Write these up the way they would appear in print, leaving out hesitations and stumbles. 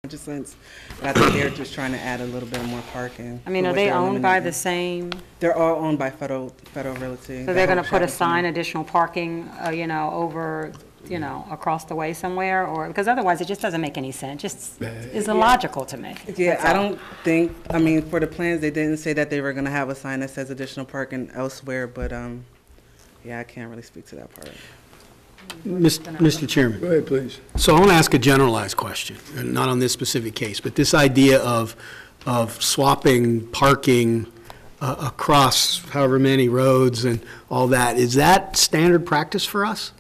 Since I think they're just trying to add a little bit more parking. I mean, are they owned by the same? They're all owned by Federal Realty. So they're going to put a sign, additional parking, over, across the way somewhere, or because otherwise it just doesn't make any sense. Just is illogical to me. Yeah, I don't think. I mean, for the plans, they didn't say that they were going to have a sign that says additional parking elsewhere, but yeah, I can't really speak to that part. Mr. Chairman. Go ahead, please. So I want to ask a generalized question, and not on this specific case, but this idea of swapping parking across however many roads and all that, is that standard practice for us?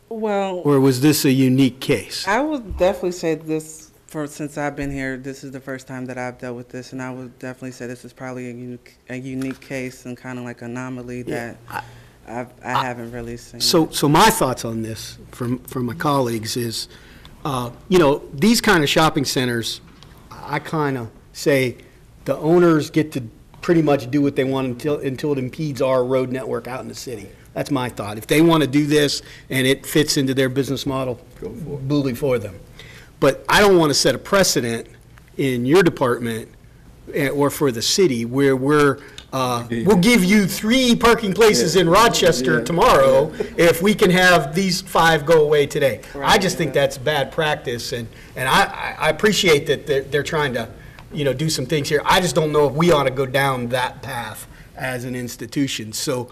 Well, or was this a unique case? I would definitely say this, since I've been here, this is the first time that I've dealt with this, and I would definitely say this is probably a unique case and kind of like anomaly that I haven't really seen. So my thoughts on this from my colleagues is, these kind of shopping centers, I kind of say the owners get to pretty much do what they want until it impedes our road network out in the city. That's my thought. If they want to do this and it fits into their business model, bully for them. But I don't want to set a precedent in your department or for the city where we'll give you 3 parking places in Rochester tomorrow if we can have these 5 go away today. Right, I just think that's bad practice, and I appreciate that they're trying to, do some things here. I just don't know if we ought to go down that path as an institution. So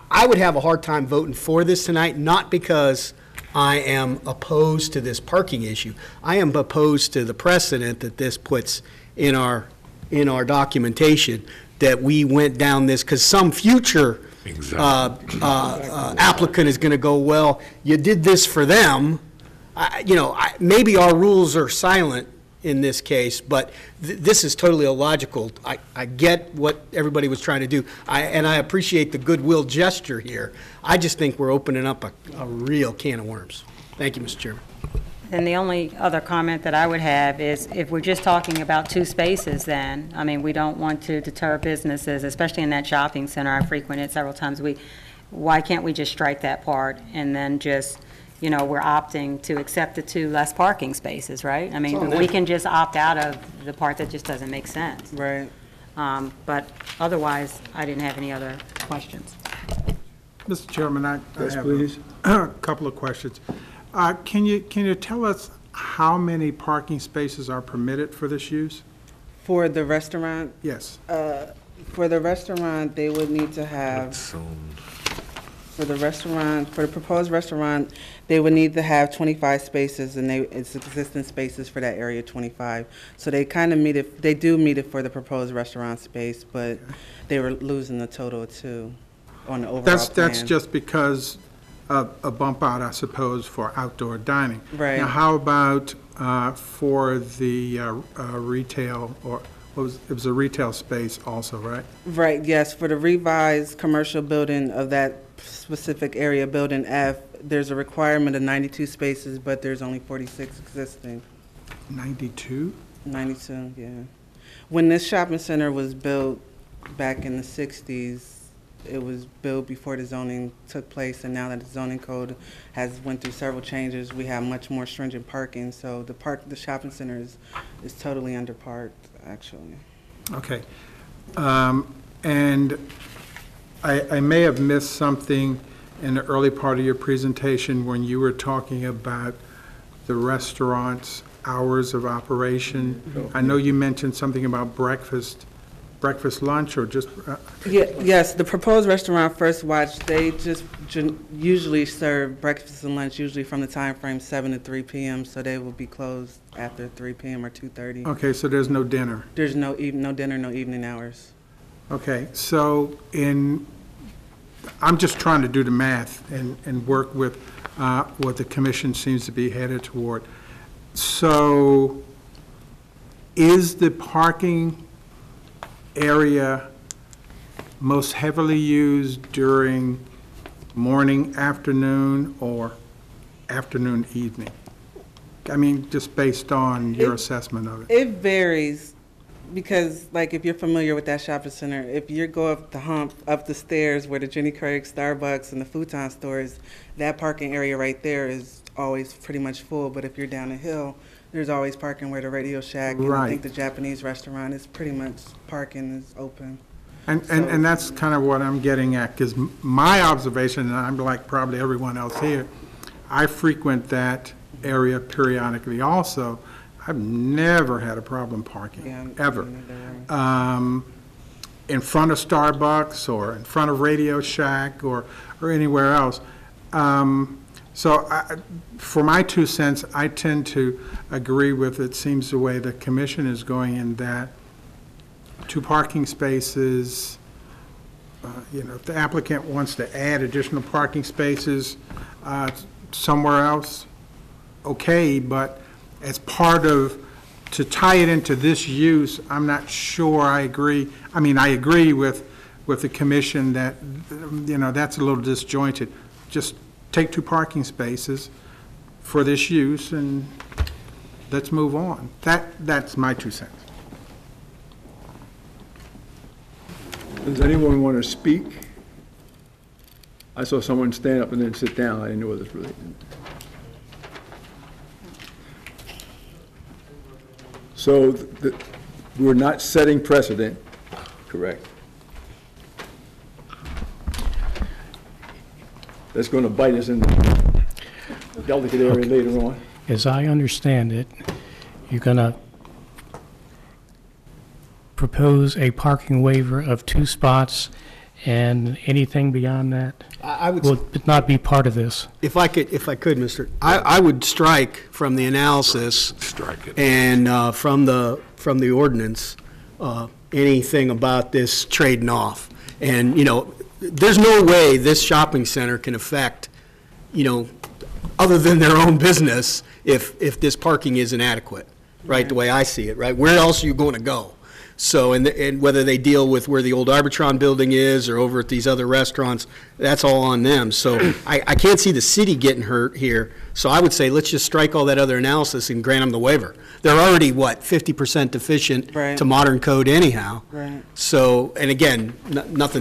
I would have a hard time voting for this tonight, not because I am opposed to this parking issue. I am opposed to the precedent that this puts in our documentation, that we went down this because some future applicant is going to go, well, you did this for them. Maybe our rules are silent in this case, but this is totally illogical. I get what everybody was trying to do, and I appreciate the goodwill gesture here. I just think we're opening up a real can of worms. Thank you, Mr. Chairman. And the only other comment that I would have is if we're just talking about 2 spaces, then, I mean, we don't want to deter businesses, especially in that shopping center. I frequent it several times a week. Why can't we just strike that part and then just, we're opting to accept the 2 less parking spaces, right? I mean, we can just opt out of the part that just doesn't make sense. Right. But otherwise, I didn't have any other questions. Mr. Chairman, I have please. a couple of questions. Can you tell us how many parking spaces are permitted for this use? For the restaurant? Yes. For the restaurant, they would need to have, for the proposed restaurant, they would need to have 25 spaces, and it's existing spaces for that area 25. So they kind of they do meet it for the proposed restaurant space, but they were losing the total of 2 on the overall plan. That's just because a bump out, I suppose, for outdoor dining. Right. Now, how about for the retail, or it was a retail space also, right? Right, yes. For the revised commercial building of that specific area, Building F, there's a requirement of 92 spaces, but there's only 46 existing. 92? 92, yeah. When this shopping center was built back in the 60s, it was built before the zoning took place, and now that the zoning code has went through several changes, we have much more stringent parking. So the shopping center is totally underparked, actually. Okay. And I may have missed something in the early part of your presentation when you were talking about the restaurant's hours of operation. I know you mentioned something about breakfast, lunch, or just? Yes, the proposed restaurant, First Watch, they just usually serve breakfast and lunch, usually from the time frame 7 to 3 p.m., so they will be closed after 3 p.m. or 2:30. Okay, so there's no dinner? There's no dinner, no evening hours. Okay, so I'm just trying to do the math and work with what the commission seems to be headed toward. So is the parking area most heavily used during morning, afternoon, or afternoon, evening? I mean, just based on your assessment of it. It varies, because like if you're familiar with that shopping center, if you go up the hump, up the stairs where the Jenny Craig, Starbucks, and the futon stores, that parking area right there is always pretty much full. But if you're down the hill, there's always parking where the Radio Shack. And I Right. think the Japanese restaurant is pretty much parking is open. And that's kind of what I'm getting at, because my observation, and I'm like probably everyone else here, I frequent that area periodically also. I've never had a problem parking, Yeah, ever. neither. In front of Starbucks or in front of Radio Shack or anywhere else. For my 2 cents, I tend to agree with, it seems the way the commission is going, in that 2 parking spaces, if the applicant wants to add additional parking spaces somewhere else, okay, but as part of, to tie it into this use, I'm not sure I agree. I mean, I agree with the commission that, that's a little disjointed. Just take 2 parking spaces for this use and let's move on. That's my 2 cents. Does anyone want to speak? I saw someone stand up and then sit down. I didn't know what this really. So we're not setting precedent, correct? That's going to bite us in the delicate area later on. As I understand it, you're going to propose a parking waiver of 2 spots, and anything beyond that I would, will not be part of this. if I could, Mr., I would strike from the analysis. Strike it. And from the ordinance, anything about this trading off. And, there's no way this shopping center can affect, other than their own business, if this parking is inadequate, right, the way I see it, right? Where else are you going to go? So, and whether they deal with where the old Arbitron building is or over at these other restaurants, that's all on them. So I can't see the city getting hurt here. So I would say let's just strike all that other analysis and grant them the waiver. They're already, 50% deficient Right. to modern code anyhow. Right. So, and again, not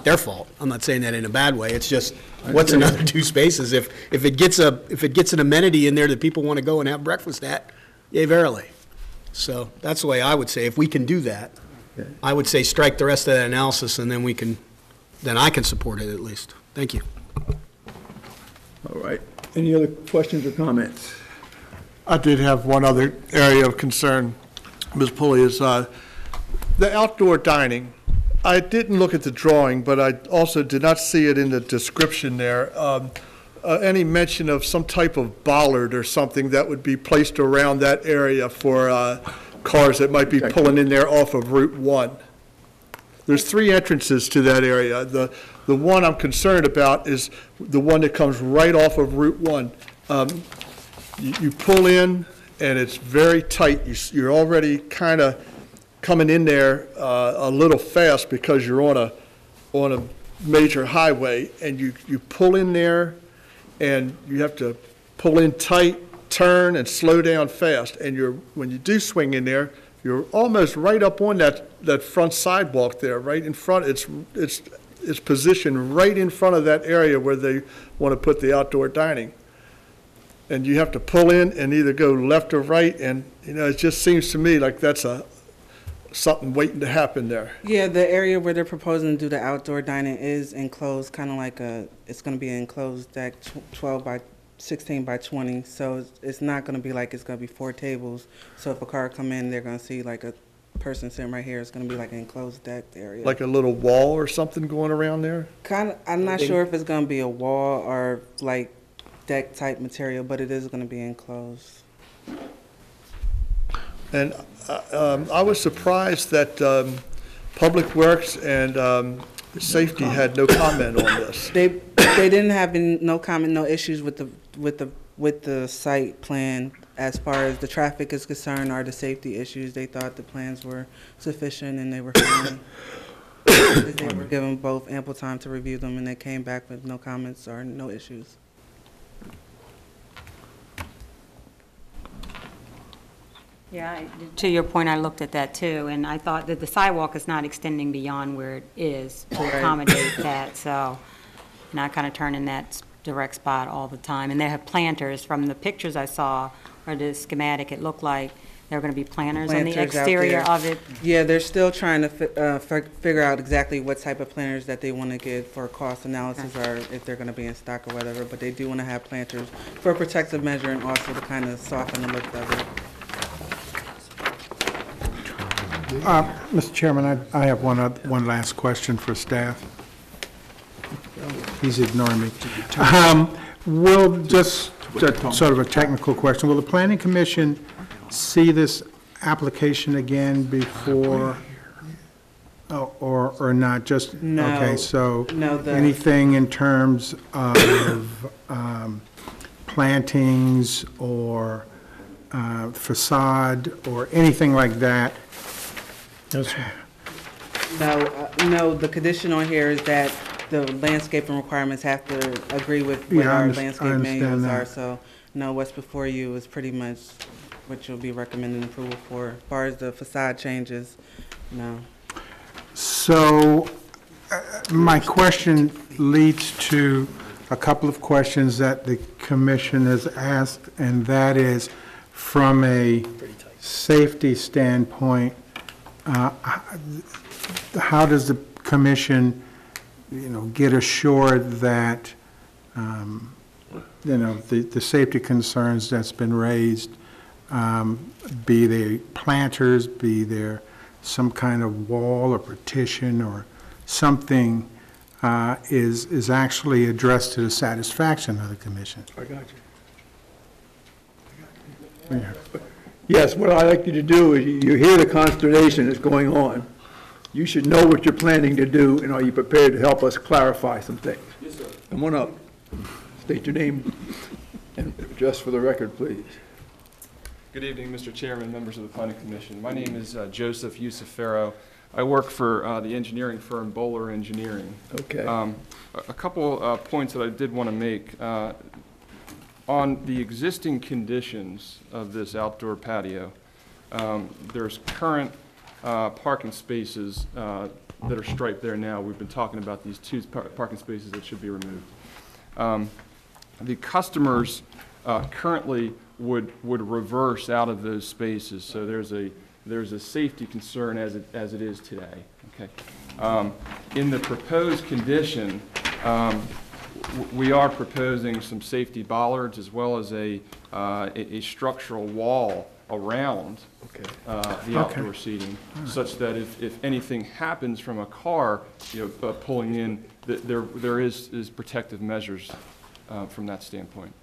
their fault. I'm not saying that in a bad way. It's just, what's another 2 spaces? If it gets an amenity in there that people want to go and have breakfast at, yay verily. So that's the way I would say, if we can do that, Okay. I would say strike the rest of that analysis, and then then I can support it at least. Thank you. All right. Any other questions or comments? I did have one other area of concern, Ms. Pulley, is the outdoor dining. I didn't look at the drawing, but I also did not see it in the description there. Any mention of some type of bollard or something that would be placed around that area for cars that might be pulling in there off of Route 1? There's 3 entrances to that area. The one I'm concerned about is the one that comes right off of Route 1. You pull in, and it's very tight. You're already kind of coming in there a little fast because you're on a major highway, and you pull in there, and you have to pull in tight, turn, and slow down fast. And when you do swing in there, you're almost right up on that front sidewalk there, right in front. It's positioned right in front of that area where they want to put the outdoor dining. And you have to pull in and either go left or right, and it just seems to me like that's something waiting to happen there. Yeah, the area where they're proposing to do the outdoor dining is enclosed, kind of like it's going to be an enclosed deck, 12 by 16 by 20. So it's not going to be like it's going to be 4 tables. So if a car come in, they're going to see like a person sitting right here. It's going to be like an enclosed deck area. Like a little wall or something going around there? Kind of, I'm not sure if it's going to be a wall or like deck type material, but it is going to be enclosed. And I was surprised that Public Works and Safety had no comment on this. They didn't have no comment, no issues with the site plan as far as the traffic is concerned or the safety issues. They thought the plans were sufficient and they were fine. They were given both ample time to review them, and they came back with no comments or no issues. Yeah, to your point, I looked at that too, and I thought that the sidewalk is not extending beyond where it is to accommodate that, so, and I kind of turned in that direct spot all the time. And they have planters. From the pictures I saw, or the schematic, it looked like there were going to be planters on the Planters out exterior there. of it. Yeah, they're still trying to figure out exactly what type of planters that they want to get for cost analysis or if they're going to be in stock or whatever, but they do want to have planters for a protective measure and also to kind of soften the look of it. Mr. Chairman, I have one last question for staff. He's ignoring me. Will, just sort of a technical question, will the Planning Commission see this application again before, or not, just? No. Okay, so No, anything in terms of plantings or facade or anything like that? No, sir. No, the condition on here is that the landscaping requirements have to agree with what Yeah, I our I landscape understand manuals that. are, so, no, what's before you is pretty much what you'll be recommending approval for. As far as the facade changes, no. So, my question leads to a couple of questions that the commission has asked, and that is, from a safety standpoint, how does the commission, get assured that, the safety concerns that's been raised, be they planters, be there some kind of wall or partition or something, is actually addressed to the satisfaction of the commission? I got you. Yes, what I'd like you to do is, you hear the consternation that's going on. You should know what you're planning to do, and are you prepared to help us clarify some things? Yes, sir. Come on up. State your name, and just for the record, please. Good evening, Mr. Chairman, members of the Planning Commission. My name is Joseph Yusufero. I work for the engineering firm Bowler Engineering. Okay. A couple points that I did want to make. On the existing conditions of this outdoor patio, there's current parking spaces that are striped there now. We've been talking about these two parking spaces that should be removed. The customers currently would reverse out of those spaces, so there's a safety concern as it is today. Okay. In the proposed condition, we are proposing some safety bollards as well as a structural wall around the outdoor seating, such that if anything happens from a car, pulling in, there is protective measures from that standpoint.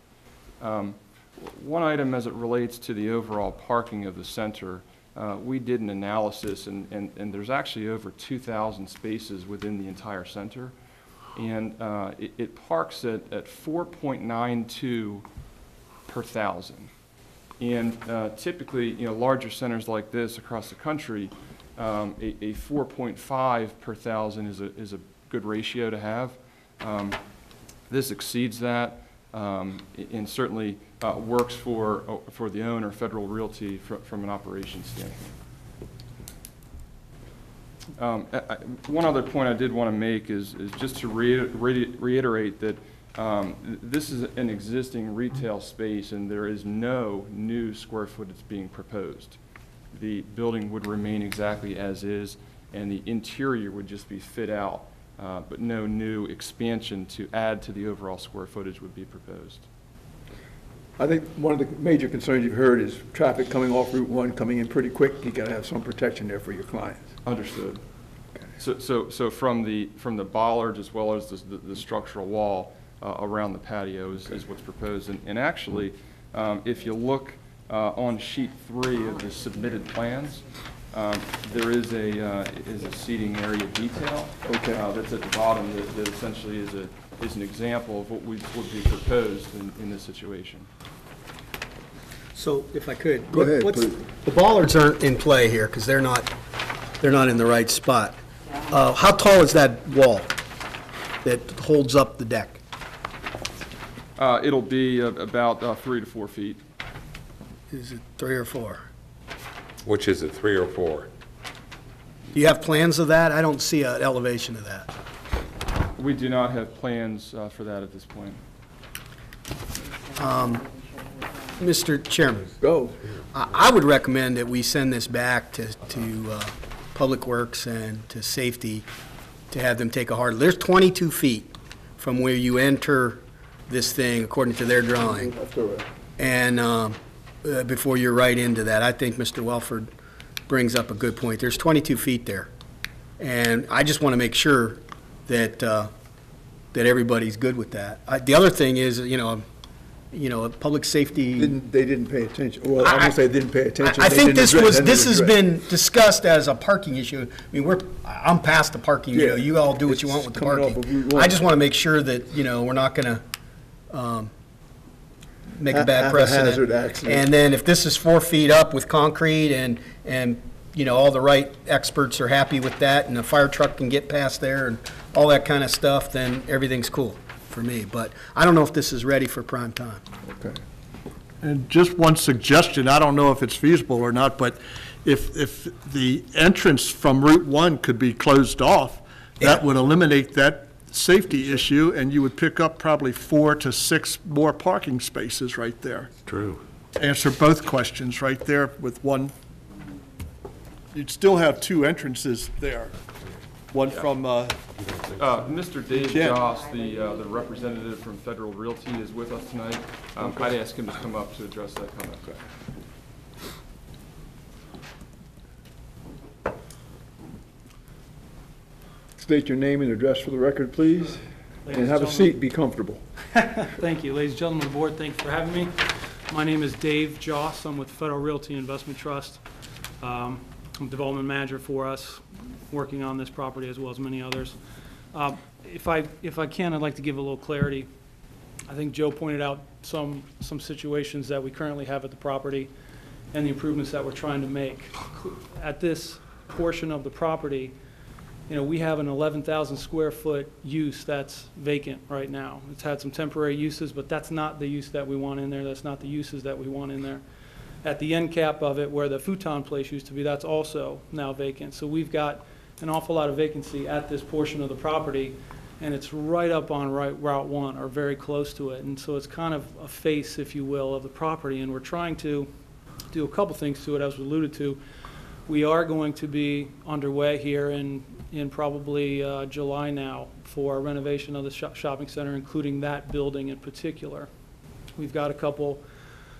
One item as it relates to the overall parking of the center, we did an analysis, and there's actually over 2,000 spaces within the entire center. And it parks at 4.92 per thousand. And typically, larger centers like this across the country, a 4.5 per thousand is a good ratio to have. This exceeds that, and certainly works for the owner, Federal Realty, from an operations standpoint. One other point I did want to make is just to reiterate that this is an existing retail space and there is no new square footage being proposed. The building would remain exactly as is, and the interior would just be fit out, but no new expansion to add to the overall square footage would be proposed. I think one of the major concerns you've heard is traffic coming off Route 1, coming in pretty quick. You got to have some protection there for your clients. Understood. Okay. So from the bollards as well as the structural wall around the patio is what's proposed. And actually, if you look on sheet 3 of the submitted plans, there is a seating area detail that's at the bottom that essentially is an example of what would be proposed in this situation. So if I could. Go ahead, what's- please. The bollards aren't in play here because they're not in the right spot. How tall is that wall that holds up the deck? It'll be about 3 to 4 feet. Is it 3 or 4? Which is it, 3 or 4? Do you have plans of that? I don't see an elevation of that. We do not have plans for that at this point. Mr. Chairman, Go. I would recommend that we send this back to Public Works and to Safety to have them take a hard, there's 22 feet from where you enter this thing, according to their drawing. That's correct. And before you're right into that, I think Mr. Welford brings up a good point. There's 22 feet there. And I just want to make sure that, that everybody's good with that. The other thing is, public safety. They didn't pay attention. Well, I'm gonna say they didn't pay attention. I They think didn't address- this has address. been discussed as a parking issue. I mean, I'm past the parking, Yeah. you all do what you It's want with the coming off parking. of Route 1. I just want to make sure that, we're not going to make a bad Have a precedent. hazard accident. And then if this is 4 feet up with concrete and all the right experts are happy with that, and the fire truck can get past there and all that kind of stuff, then everything's cool for me. But I don't know if this is ready for prime time. Okay. And just one suggestion, I don't know if it's feasible or not, but if the entrance from Route 1 could be closed off, that would eliminate that safety issue, and you would pick up probably 4 to 6 more parking spaces right there. True. Answer both questions right there with one. You'd still have 2 entrances there. One from, Mr. Dave Jim. Joss, the representative from Federal Realty, is with us tonight. I'd ask him to come up to address that comment. State your name and address for the record, please. Ladies And have a and seat, be comfortable. Thank you. Ladies and gentlemen of the board, thank you for having me. My name is Dave Joss. I'm with Federal Realty Investment Trust. I'm development manager for us, working on this property as well as many others. If I can, I'd like to give a little clarity. I think Joe pointed out some situations that we currently have at the property and the improvements that we're trying to make. At this portion of the property, we have an 11,000 square foot use that's vacant right now. It's had some temporary uses, but that's not the use that we want in there. That's not the uses that we want in there. At the end cap of it, where the futon place used to be, that's also now vacant. So we've got an awful lot of vacancy at this portion of the property, and it's right up on Route 1, or very close to it. And so it's kind of a face, if you will, of the property, and we're trying to do a couple things to it, as we alluded to. We are going to be underway here in probably July now for a renovation of the shopping center, including that building in particular. We've got a couple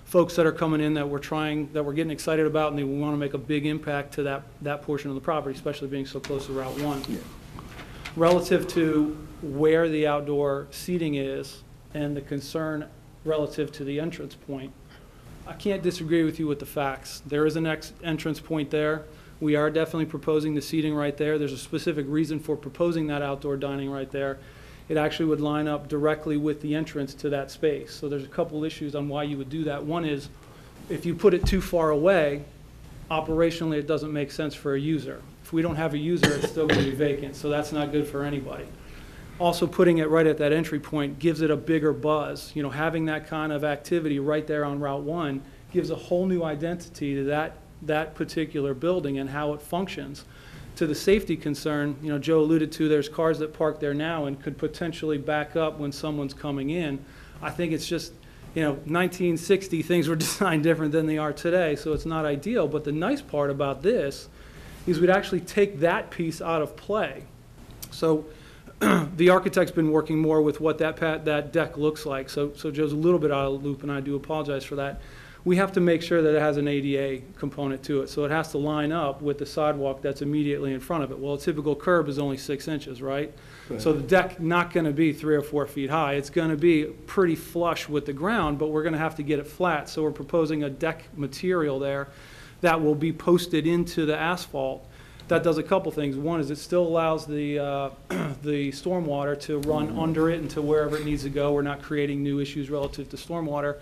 folks that are coming in that we're getting excited about, and we want to make a big impact to that portion of the property, especially being so close to Route 1. Yeah. Relative to where the outdoor seating is and the concern relative to the entrance point, I can't disagree with you with the facts. There is an entrance point there. We are definitely proposing the seating right there. There's a specific reason for proposing that outdoor dining right there. It actually would line up directly with the entrance to that space. So there's a couple issues on why you would do that. One is, if you put it too far away, operationally it doesn't make sense for a user. If we don't have a user, it's still going to be vacant, so that's not good for anybody. Also, putting it right at that entry point gives it a bigger buzz. Having that kind of activity right there on Route 1 gives a whole new identity to that particular building and how it functions. To the safety concern, Joe alluded to, there's cars that park there now and could potentially back up when someone's coming in. I think it's just, 1960, things were designed different than they are today, so it's not ideal. But the nice part about this is we'd actually take that piece out of play. So the architect's been working more with what that deck looks like. So Joe's a little bit out of the loop, and I do apologize for that. We have to make sure that it has an ADA component to it. So it has to line up with the sidewalk that's immediately in front of it. Well, a typical curb is only 6 inches, right? So the deck not going to be 3 or 4 feet high. It's going to be pretty flush with the ground, but we're going to have to get it flat. So we're proposing a deck material there that will be posted into the asphalt. That does a couple things. One is it still allows the stormwater to run under it and to wherever it needs to go. We're not creating new issues relative to stormwater.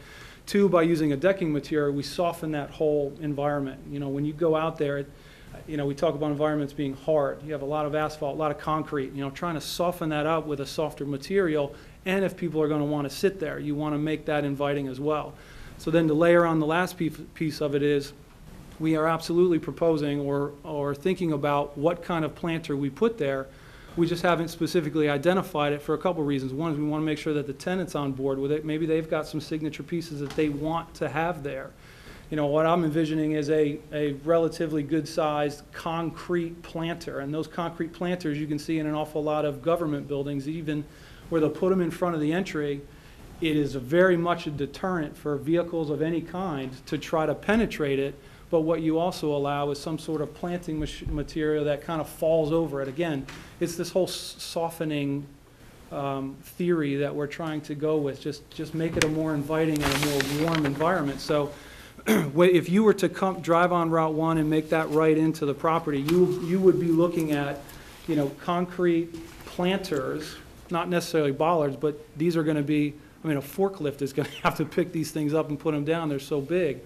2, by using a decking material, we soften that whole environment. When you go out there, we talk about environments being hard. You have a lot of asphalt, a lot of concrete. Trying to soften that up with a softer material, and if people are going to want to sit there, you want to make that inviting as well. So then to layer on the last piece of it is, we are absolutely proposing or thinking about what kind of planter we put there. We just haven't specifically identified it for a couple reasons. One is we want to make sure that the tenant's on board with it. Maybe they've got some signature pieces that they want to have there. You know, what I'm envisioning is a relatively good-sized concrete planter. And those concrete planters you can see in an awful lot of government buildings, even where they'll put them in front of the entry. It is very much a deterrent for vehicles of any kind to try to penetrate it. But what you also allow is some sort of planting material that kind of falls over it. Again, it's this whole softening theory that we're trying to go with. Just make it a more inviting and a more warm environment. So if you were to drive on Route 1 and make that right into the property, you would be looking at, you know, concrete planters, not necessarily bollards, but these are going to be, I mean, a forklift is going to have to pick these things up and put them down. They're so big.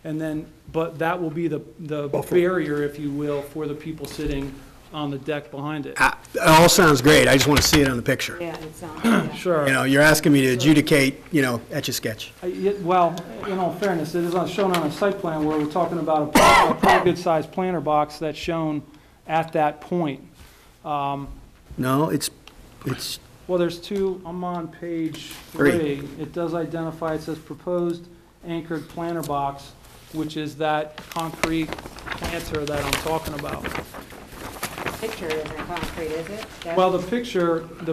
And then, but that will be the barrier, if you will, for the people sitting on the deck behind it. It all sounds great, I just want to see it on the picture. Yeah, it sounds, yeah. Sure. You know, you're asking me to adjudicate, you know, Etch-a-Sketch. Well, in all fairness, it is shown on a site plan where we're talking about a pretty good-sized planter box that's shown at that point. No, it's, Well, there's two, I'm on page 3. It does identify, it says proposed anchored planter box, which is that concrete planter that I'm talking about. Picture isn't concrete, is it? Well, the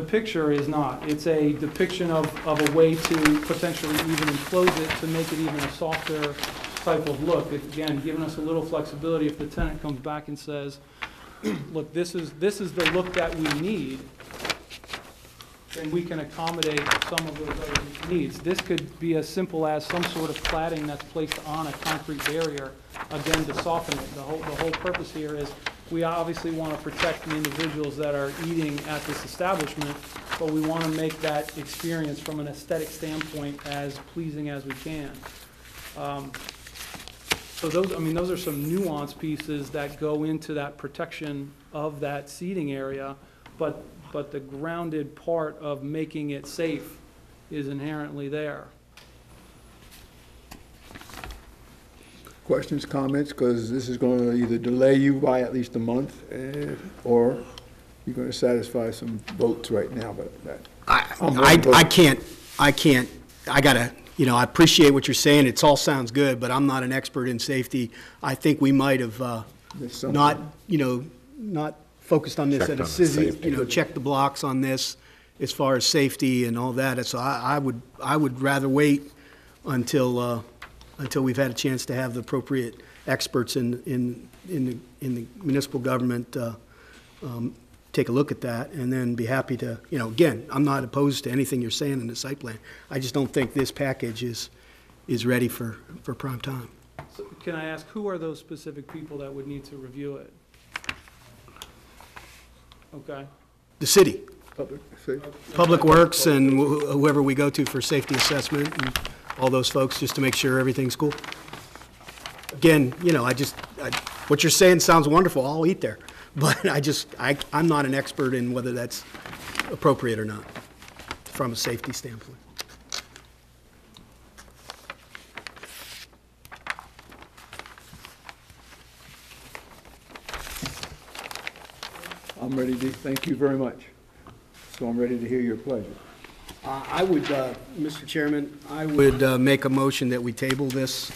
picture is not. It's a depiction of a way to potentially even enclose it to make it even a softer type of look. Again, giving us a little flexibility if the tenant comes back and says, look, this is the look that we need, then we can accommodate some of those other needs. This could be as simple as some sort of cladding that's placed on a concrete barrier, again, to soften it. The whole purpose here is we obviously want to protect the individuals that are eating at this establishment, but we want to make that experience from an aesthetic standpoint as pleasing as we can. So those are some nuanced pieces that go into that protection of that seating area, but the grounded part of making it safe is inherently there. Questions, comments, because this is going to either delay you by at least a month, or you're going to satisfy some votes right now, but that. I can't, I gotta, you know, I appreciate what you're saying, it all sounds good, but I'm not an expert in safety. I think we might have not, you know, not focused on this at a citizen, you know, check the blocks on this as far as safety and all that. So I would rather wait until we've had a chance to have the appropriate experts in the municipal government take a look at that, and then be happy to, you know, again, I'm not opposed to anything you're saying in the site plan. I just don't think this package is ready for prime time. So can I ask, who are those specific people that would need to review it? Okay. The city, Safe. Public Works, and whoever we go to for safety assessment, and all those folks, just to make sure everything's cool. Again, you know, what you're saying sounds wonderful, I'll eat there, but I'm not an expert in whether that's appropriate or not, from a safety standpoint. I'm ready to, thank you very much. So I'm ready to hear your pleasure. I would, Mr. Chairman, I would make a motion that we table this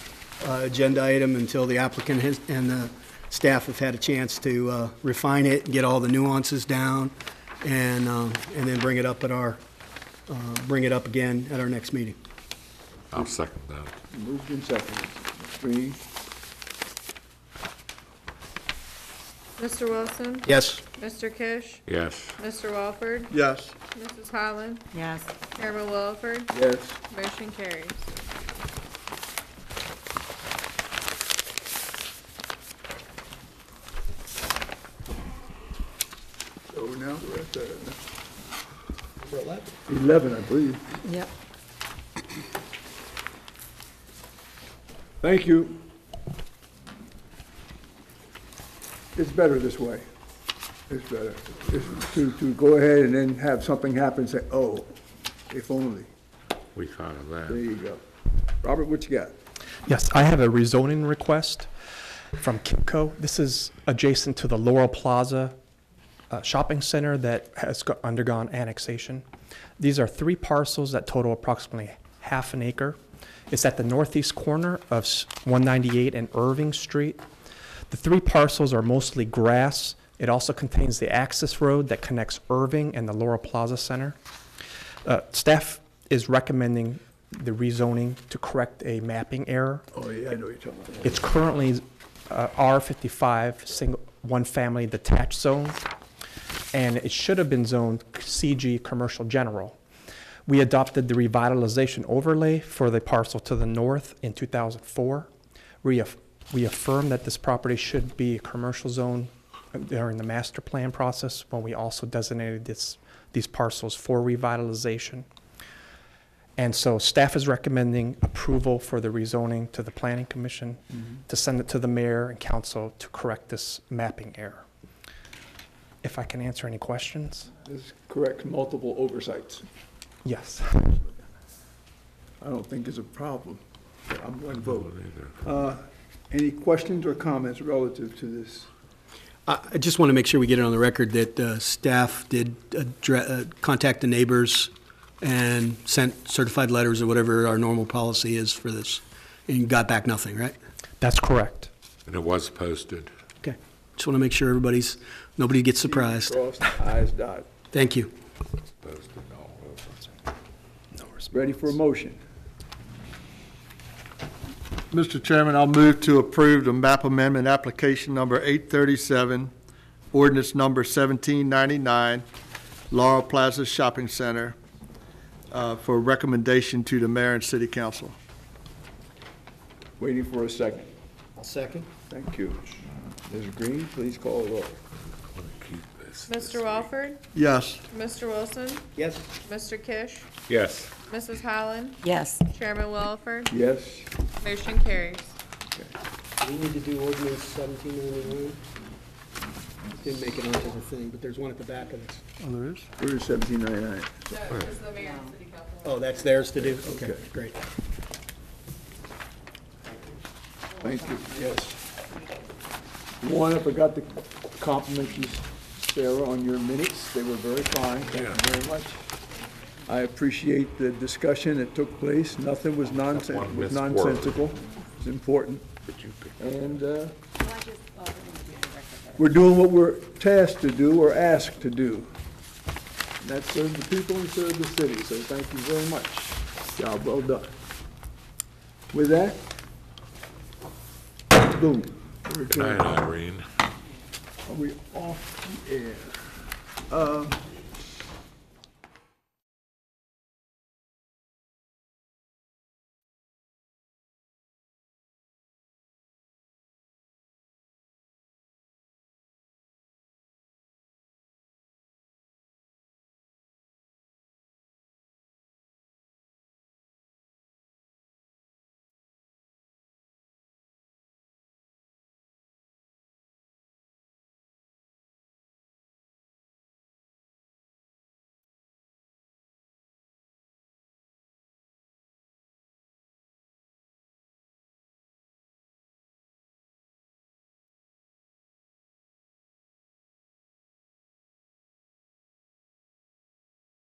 agenda item until the applicant and the staff have had a chance to refine it, get all the nuances down, and then bring it up again at our next meeting. I'll second that. Moved and seconded. Green. Mr. Wilson? Yes. Mr. Kish? Yes. Mr. Walford? Yes. Mrs. Holland? Yes. Chairman Williford? Yes. Motion carries. So now we're at 11, I believe. Yep. Thank you. It's better this way. It's better. To go ahead and then have something happen and say, oh, if only. We thought of There that. you go. Robert, what you got? Yes, I have a rezoning request from KIMCO. This is adjacent to the Laurel Plaza shopping center that has undergone annexation. These are 3 parcels that total approximately half an acre. It's at the northeast corner of 198 and Irving Street. The 3 parcels are mostly grass. It also contains the access road that connects Irving and the Laurel Plaza Center. Staff is recommending the rezoning to correct a mapping error. Oh, yeah, I know what you're talking about. It's currently R55, one-family detached zone, and it should have been zoned CG Commercial General. We adopted the revitalization overlay for the parcel to the north in 2004. We affirmed that this property should be a commercial zone during the master plan process when we also designated these parcels for revitalization. And so staff is recommending approval for the rezoning to the Planning Commission to send it to the mayor and council to correct this mapping error. If I can answer any questions? This corrects multiple oversights. Yes. I don't think it's a problem. I'm one vote. Any questions or comments relative to this? I just want to make sure we get it on the record that staff did contact the neighbors and sent certified letters or whatever our normal policy is for this, and got back nothing, right? That's correct. And it was posted. Okay. Just want to make sure nobody gets surprised. Crossed, eyes dotted. Thank you. It's posted all over. Ready for a motion? Mr. Chairman, I'll move to approve the map amendment application number 837, ordinance number 1799, Laurel Plaza Shopping Center, for recommendation to the mayor and city council. Waiting for a second. I'll second. Thank you. Ms. Green, please call the roll. Mr. Walford? Yes. Mr. Wilson? Yes. Mr. Kish? Yes. Mrs. Holland? Yes. Chairman Williford? Yes. Motion carries. Do we need to do ordinance 1791? Didn't make it onto the thing, but there's one at the back of this. Oh, there is? Where is 1799? It's the mayor and city council. Oh, that's theirs to do? Okay, great. Thank you, yes. One, I forgot to compliment you, Sarah, on your minutes. They were very fine. Thank you very much. I appreciate the discussion that took place. Nothing was nonsensical. It's important. And we're doing what we're tasked to do or asked to do. And that serves the people and serves the city. So thank you very much. Job well done. With that, boom. Good night, Irene. Are we off the air?